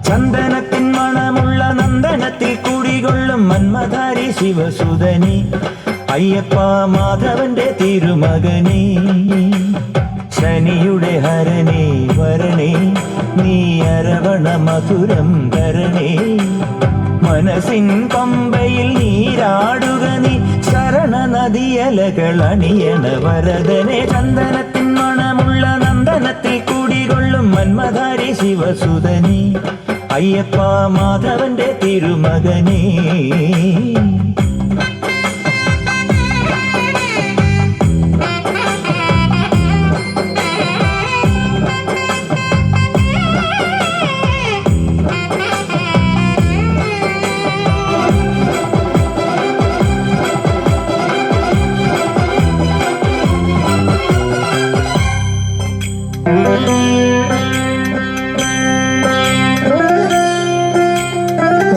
ചന്ദനത്തിൻ മണമുള്ള നന്ദനത്തിൽ കുടികൊള്ളും മന്മധാരി ശിവസുതനി അയ്യപ്പ മാധവന്റെ തിരുമകനേ ശനിയുടെ ഹരനേ വരണേ നീ അരവണ മധുരം തരണേ മനസ്സിൻ പമ്പയിൽ നീരാടുക നീ ശരണ നദിയലകൾ അണിയണ വരദനെ ചന്ദനത്തിൻ മണമുള്ള നന്ദനത്തിൽ കുടികൊള്ളും മന്മധാരി ശിവസുതനി അയ്യപ്പ മാധവന്റെ തിരുമകനേ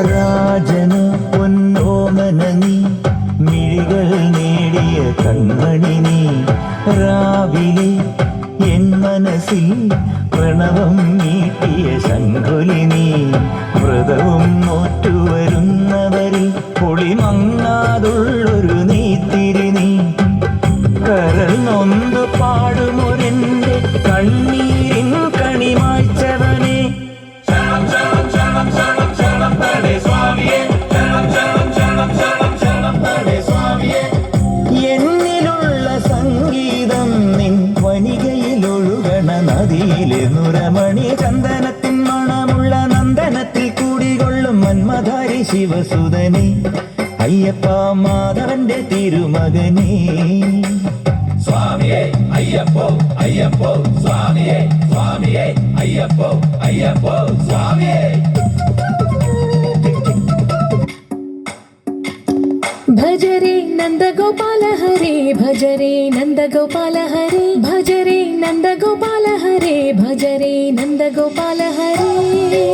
രാജന പൊന്നോമന നീ മിഴികൾ നേടിയ കൺമണി നീ രാവിലെ എൻ മനസ്സിൽ പ്രണവം നീട്ടിയ ശങ്കുലി നീ വ്രതവും നോറ്റുവരുന്നവരിൽ പൊളിമങ്ങാതുള്ളൊരു നീത്തിരി നീ കരൾ നൊന്തു പാടുമൊരെന്റെ കണ്ണീരിൻ കണിമായ്ച്ചവനെ എന്നിലുള്ള സംഗീതം നിൻ വനികയിലൊഴുകണ നദിയിലെ നുരമണി ചന്ദനത്തിൻ മണമുള്ള നന്ദനത്തിൽ കൂടികൊള്ളും മന്മധാരി ശിവസുതനെ അയ്യപ്പ മാധവന്റെ തിരുമകനേ സ്വാമിയേ അയ്യപ്പോ അയ്യപ്പോ സ്വാമിയേ സ്വാമിയേ അയ്യപ്പോ അയ്യപ്പോ സ്വാമിയേ ഭജരേ നന്ദഗോപാല ഹരേ ഭജരേ നന്ദഗോപാല ഹരേ ഭജരേ നന്ദഗോപാല ഹരേ ഭജരേ നന്ദഗോപാല ഹരേ